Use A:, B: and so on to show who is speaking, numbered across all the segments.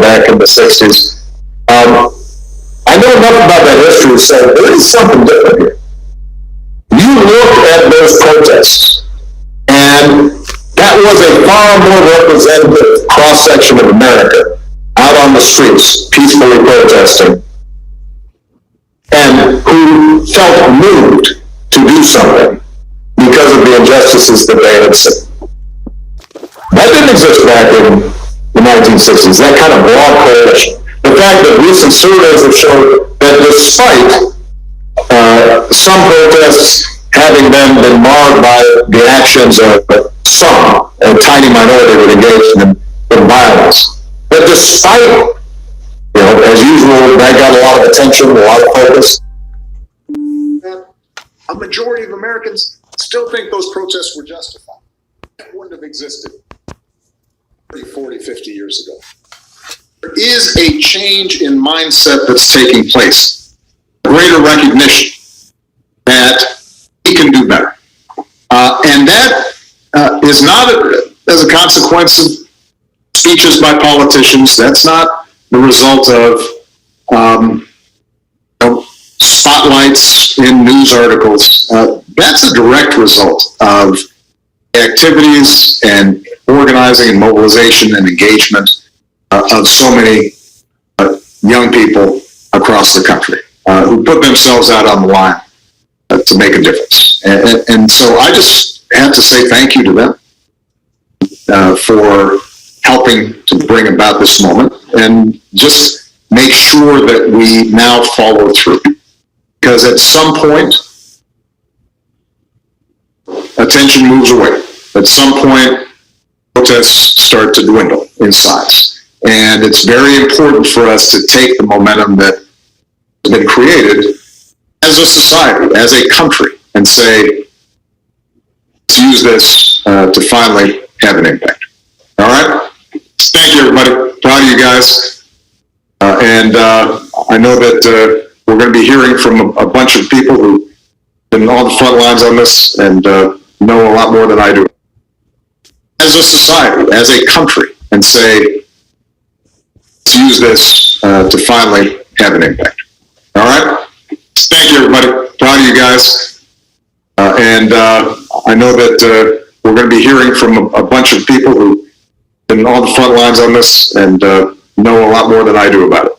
A: back in the 60s. I know enough about that history to say there is something different here. You look at those protests, and that was a far more representative cross-section of America out on the streets, peacefully protesting, and who felt moved to do something because of the injustices that they had seen. That didn't exist back in the 1960s, that kind of broad coalition. The fact that recent surveys have shown that despite some protests having been marred by the actions of some, a tiny minority that engaged in violence, but despite, as usual, that got a lot of attention, a lot of focus.
B: A majority of Americans still think those protests were justified. That wouldn't have existed 30, 40, 50 years ago. There is a change in mindset that's taking place, greater recognition that we can do better. And that is not as a consequence of speeches by politicians. That's not the result of spotlights in news articles. That's a direct result of activities and organizing and mobilization and engagement of so many young people across the country who put themselves out on the line to make a difference. And so I just have to say thank you to them for helping to bring about this moment and just make sure that we now follow through. Because at some point, attention moves away. At some point, protests start to dwindle in size. And it's very important for us to take the momentum that has been created as a society, as a country, and say, let's use this to finally have an impact. All right? Thank you, everybody. Proud of you guys. And I know that we're going to be hearing from a bunch of people who've been on the front lines on this and know a lot more than I do. As a society, as a country, and say, let's use this to finally have an impact. All right? Thank you, everybody. Proud of you guys. And I know that we're going to be hearing from a bunch of people who've been on the front lines on this and know a lot more than I do about it.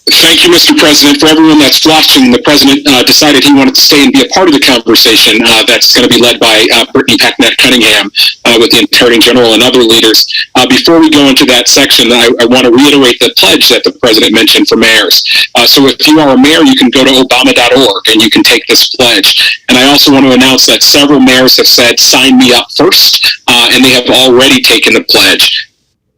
C: Thank you, Mr. President. For everyone that's watching, the President decided he wanted to stay and be a part of the conversation that's going to be led by Brittany Packnett-Cunningham with the Attorney General and other leaders. Before we go into that section, I want to reiterate the pledge that the President mentioned for mayors. So if you are a mayor, you can go to Obama.org and you can take this pledge. And I also want to announce that several mayors have said, sign me up first, and they have already taken the pledge.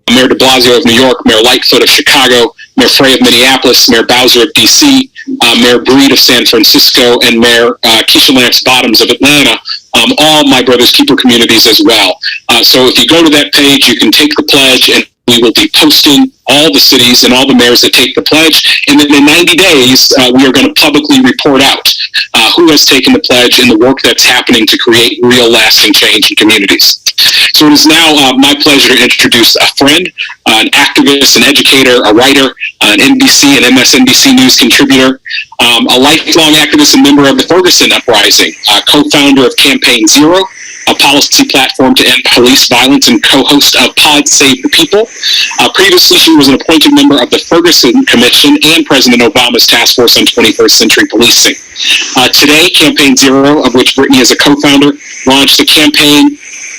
C: Mayor de Blasio of New York, Mayor Lightfoot of Chicago, Mayor Frey of Minneapolis, Mayor Bowser of D.C., Mayor Breed of San Francisco, and Mayor Keisha Lance Bottoms of Atlanta, all my Brothers Keeper communities as well. So if you go to that page, you can take the pledge, and we will be posting all the cities and all the mayors that take the pledge. And then in 90 days, we are going to publicly report out who has taken the pledge and the work that's happening to create real lasting change in communities. So it is now my pleasure to introduce a friend, an activist, an educator, a writer, an NBC and MSNBC News contributor, a lifelong activist and member of the Ferguson Uprising, co-founder of Campaign Zero, a policy platform to end police violence, and co-host of Pod Save the People. Previously, she was an appointed member of the Ferguson Commission and President Obama's Task Force on 21st Century Policing. Today, Campaign Zero, of which Brittany is a co-founder, launched a campaign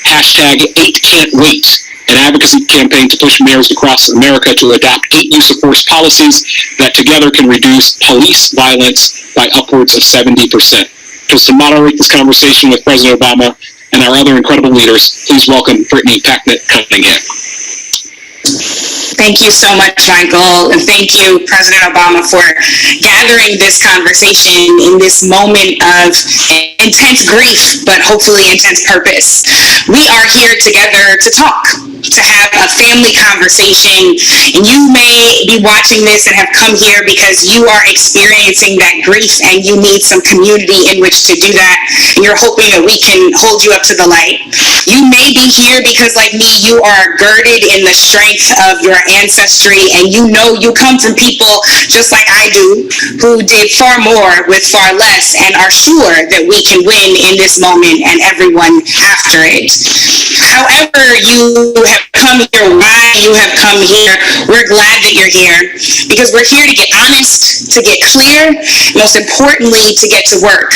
C: #8Can'tWait, an advocacy campaign to push mayors across America to adopt 8 use-of-force policies that together can reduce police violence by upwards of 70%. Just to moderate this conversation with President Obama and our other incredible leaders, please welcome Brittany Packnett-Cunningham.
D: Thank you so much, Michael, and thank you, President Obama, for gathering this conversation in this moment of intense grief, but hopefully intense purpose. We are here together to talk. to have a family conversation, and you may be watching this and have come here because you are experiencing that grief and you need some community in which to do that, and you're hoping that we can hold you up to the light. You may be here because, like me, you are girded in the strength of your ancestry, and you know you come from people just like I do who did far more with far less and are sure that we can win in this moment and everyone after it. However you have come here, why you have come here, we're glad that you're here, because we're here to get honest, to get clear, most importantly, to get to work,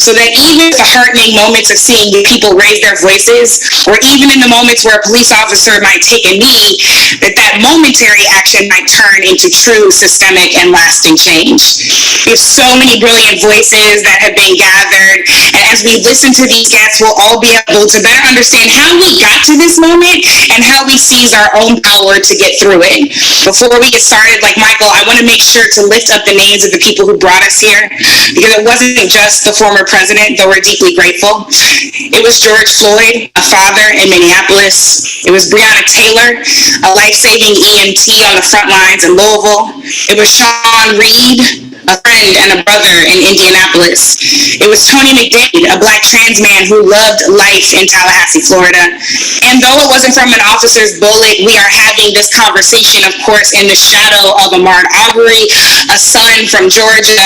D: so that even the heartening moments of seeing people raise their voices, or even in the moments where a police officer might take a knee, that momentary action might turn into true systemic and lasting change. We have so many brilliant voices that have been gathered, and as we listen to these guests, we'll all be able to better understand how we got to this moment and how we seize our own power to get through it. Before we get started, like Michael, I want to make sure to lift up the names of the people who brought us here, because it wasn't just the former president, though we're deeply grateful. It was George Floyd, a father in Minneapolis. It was Breonna Taylor, a life-saving EMT on the front lines in Louisville. It was Sean Reed, a friend and a brother in Indianapolis. It was Tony McDade, a Black trans man who loved life in Tallahassee, Florida. And though it wasn't from an officer's bullet, we are having this conversation, of course, in the shadow of Ahmaud Arbery, a son from Georgia,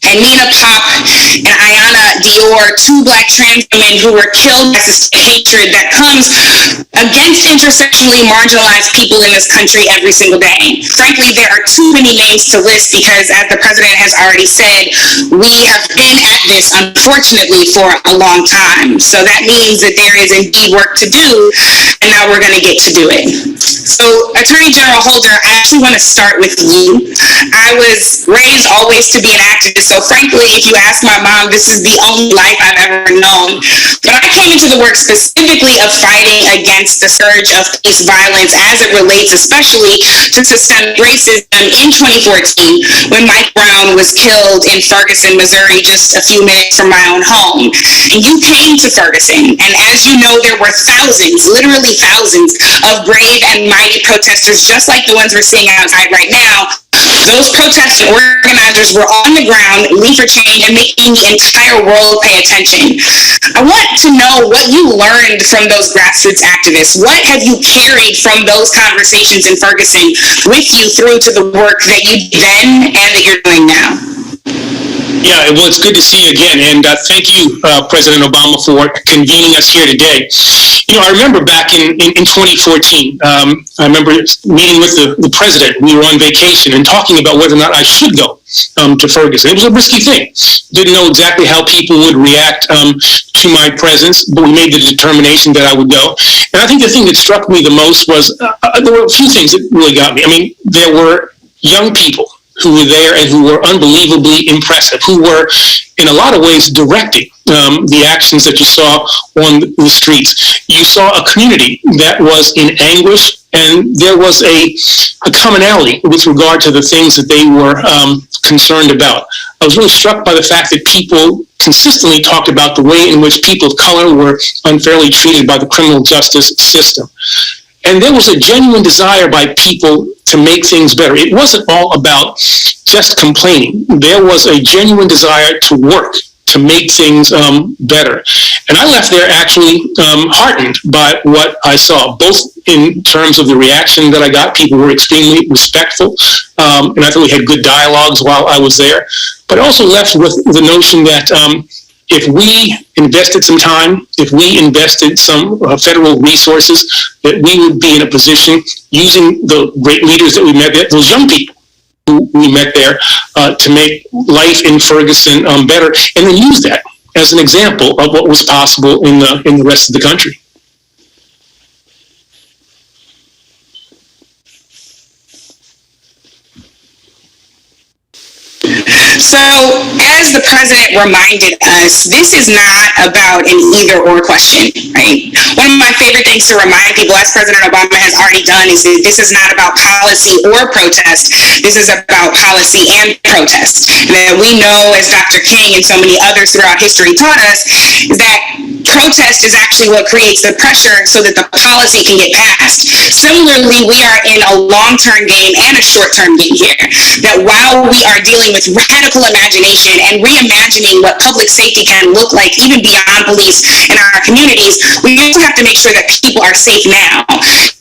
D: and Nina Pop and Ayanna Dior, two Black trans women who were killed by systemic hatred that comes against intersectionally marginalized people in this country every single day. Frankly, there are too many names to list because, as the president has already said, we have been at this, unfortunately, for a long time. So that means that there is indeed work to do, and now we're going to get to do it. So, Attorney General Holder, I actually want to start with you. I was raised always to be an activist, so frankly, if you ask my mom, this is the only life I've ever known. But I came into the work specifically of fighting against the surge of police violence as it relates especially to systemic racism in 2014 when Mike Brown was killed in Ferguson, Missouri, just a few minutes from my own home. And you came to Ferguson, and as you know, there were thousands, literally thousands, of brave and mighty protesters, just like the ones we're seeing outside right now. Those protest organizers were on the ground, leading for change and making the entire world pay attention. I want to know what you learned from those grassroots activists. What have you carried from those conversations in Ferguson with you through to the work that you did then and that you're doing now?
C: Yeah, well, it's good to see you again, and thank you, President Obama, for convening us here today. You know, I remember back in 2014, I remember meeting with the president. We were on vacation and talking about whether or not I should go to Ferguson. It was a risky thing. Didn't know exactly how people would react to my presence, but we made the determination that I would go. And I think the thing that struck me the most was, there were a few things that really got me. I mean, there were young people who were there and who were unbelievably impressive, who were in a lot of ways directing the actions that you saw on the streets. You saw a community that was in anguish, and there was a commonality with regard to the things that they were concerned about. I was really struck by the fact that people consistently talked about the way in which people of color were unfairly treated by the criminal justice system. And there was a genuine desire by people to make things better. It wasn't all about just complaining. There was a genuine desire to work, to make things better. And I left there actually heartened by what I saw, both in terms of the reaction that I got. People were extremely respectful, and I thought we had good dialogues while I was there. But I also left with the notion that if we invested some time, if we invested some federal resources, that we would be in a position, using the great leaders that we met there, those young people who we met there, to make life in Ferguson better, and then use that as an example of what was possible in the rest of the country.
D: So, as the president reminded us, this is not about an either-or question, right? One of my favorite things to remind people, as President Obama has already done, is that this is not about policy or protest. This is about policy and protest. And that we know, as Dr. King and so many others throughout history taught us, is that protest is actually what creates the pressure so that the policy can get passed. Similarly, we are in a long-term game and a short-term game here. That while we are dealing with radical imagination and reimagining what public safety can look like, even beyond police in our communities, we also have to make sure that people are safe now.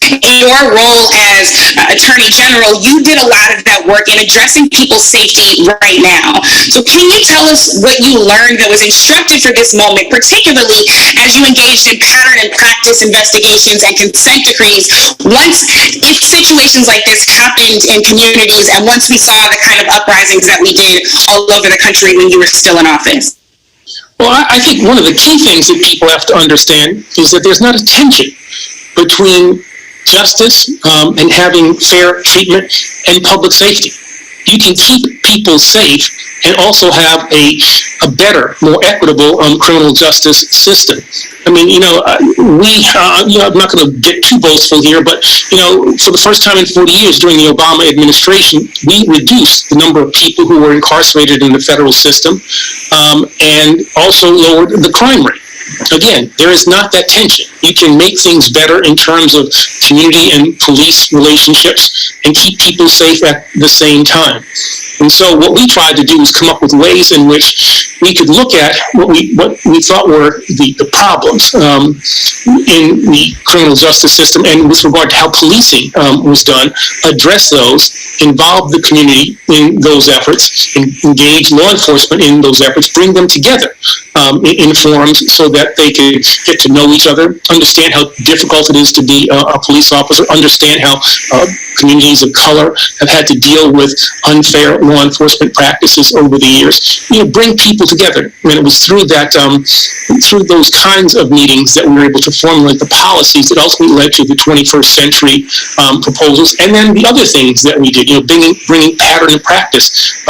D: In your role as Attorney General, you did a lot of that work in addressing people's safety right now. So can you tell us what you learned that was instructive for this moment, particularly as you engaged in pattern and practice investigations and consent decrees if situations like this happened in communities and once we saw the kind of uprisings that we did all over the country when you were still in office?
E: Well, I think one of the key things that people have to understand is that there's not a tension between justice and having fair treatment and public safety. You can keep people safe and also have a better, more equitable criminal justice system. I mean, I'm not going to get too boastful here, but, for the first time in 40 years during the Obama administration, we reduced the number of people who were incarcerated in the federal system and also lowered the crime rate. Again, there is not that tension. You can make things better in terms of community and police relationships and keep people safe at the same time. And so what we tried to do was come up with ways in which we could look at what we thought were the problems in the criminal justice system and with regard to how policing was done, address those, involve the community in those efforts, engage law enforcement in those efforts, bring them together in forums so that they can get to know each other, understand how difficult it is to be a police officer, understand how communities of color have had to deal with unfair law enforcement practices over the years. Bring people together. And it was through that, through those kinds of meetings that we were able to formulate the policies that ultimately led to the 21st century proposals. And then the other things that we did, bringing pattern and practice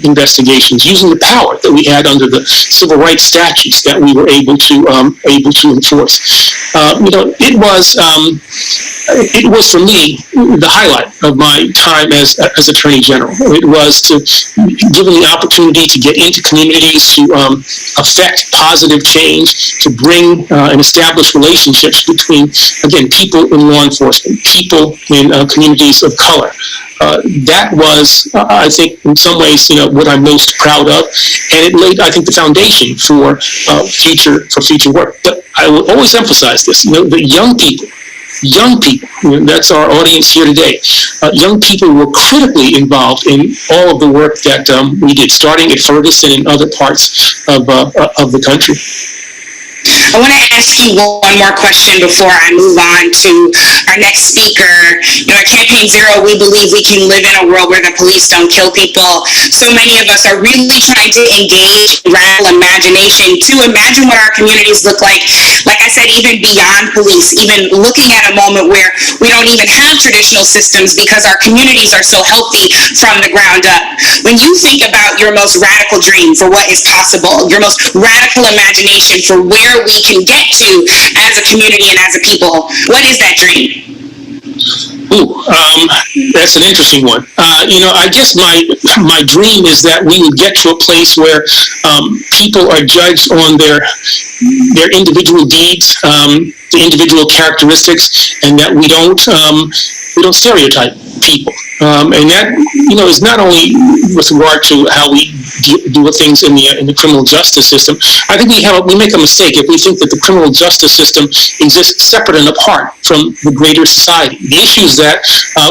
E: investigations, using the power that we had under the civil rights statutes that we were able to enforce. It was for me the highlight of my time as Attorney General. It was to given the opportunity to get into communities, to affect positive change, to bring and establish relationships between, again, people in law enforcement, people in communities of color. That was, I think, in some ways, what I'm most proud of, and it laid, I think, the foundation for future work. But I will always emphasize this: the young people, that's our audience here today. Young people were critically involved in all of the work that we did, starting at Ferguson and other parts of the country.
D: I want to ask you one more question before I move on to our next speaker. At Campaign Zero, we believe we can live in a world where the police don't kill people. So many of us are really trying to engage in radical imagination to imagine what our communities look like I said, even beyond police, even looking at a moment where we don't even have traditional systems because our communities are so healthy from the ground up. When you think about your most radical dream for what is possible, your most radical imagination for where we can get to as a community and as a people, what is that dream?
E: That's an interesting one. I guess my dream is that we would get to a place where people are judged on their individual deeds, the individual characteristics, and that we don't stereotype people. And that, is not only with regard to how we do things in the criminal justice system. I think we make a mistake if we think that the criminal justice system exists separate and apart from the greater society. The issues that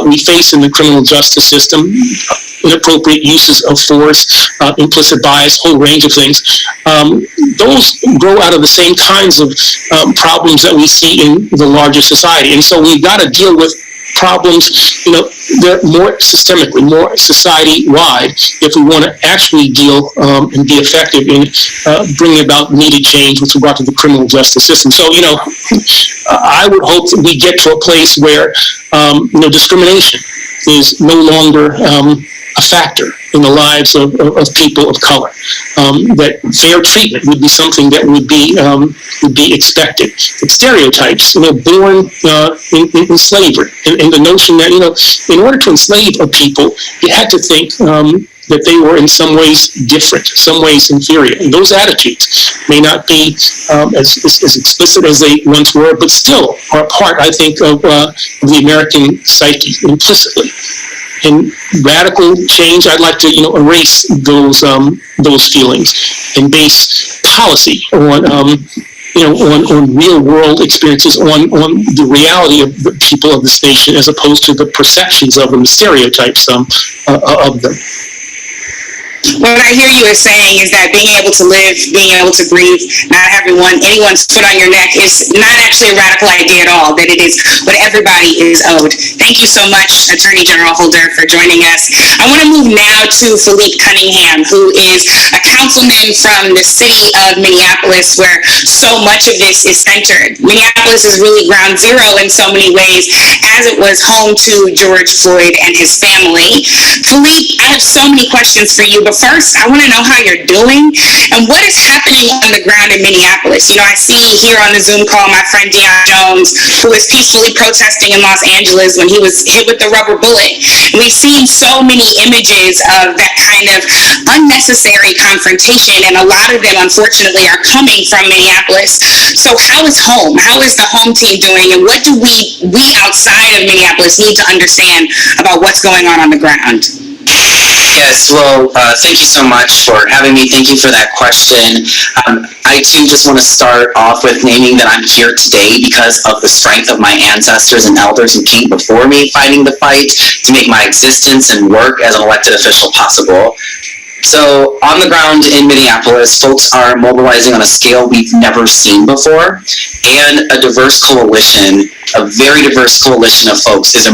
E: we face in the criminal justice system, inappropriate uses of force, implicit bias, whole range of things, those grow out of the same kinds of problems that we see in the larger society. And so we've got to deal with problems, they're more systemically, more society-wide, if we want to actually deal and be effective in bringing about needed change with regard to the criminal justice system. So, I would hope that we get to a place where, discrimination is no longer a factor in the lives of people of color. That fair treatment would be something that would be expected. That stereotypes, born in slavery, and the notion that in order to enslave a people, you had to think that they were in some ways different, some ways inferior. And those attitudes may not be as explicit as they once were, but still are part, I think, of the American psyche implicitly. In radical change, I'd like to erase those feelings and base policy on on real world experiences, on the reality of the people of this nation, as opposed to the perceptions of them, the stereotypes of them.
D: What I hear you as saying is that being able to live, being able to breathe, not having anyone's foot on your neck is not actually a radical idea at all, that it is what everybody is owed. Thank you so much, Attorney General Holder, for joining us. I want to move now to Philippe Cunningham, who is a councilman from the city of Minneapolis, where so much of this is centered. Minneapolis is really ground zero in so many ways, as it was home to George Floyd and his family. Philippe, I have so many questions for you, but first, I want to know how you're doing and what is happening on the ground in Minneapolis. I see here on the Zoom call my friend Deion Jones, who was peacefully protesting in Los Angeles when he was hit with the rubber bullet. And we've seen so many images of that kind of unnecessary confrontation, and a lot of them, unfortunately, are coming from Minneapolis. So how is home? How is the home team doing? And what do we outside of Minneapolis need to understand about what's going on the ground?
F: Yes, well, thank you so much for having me. Thank you for that question. I too just want to start off with naming that I'm here today because of the strength of my ancestors and elders who came before me fighting the fight to make my existence and work as an elected official possible. So on the ground in Minneapolis, folks are mobilizing on a scale we've never seen before, and a very diverse coalition of folks is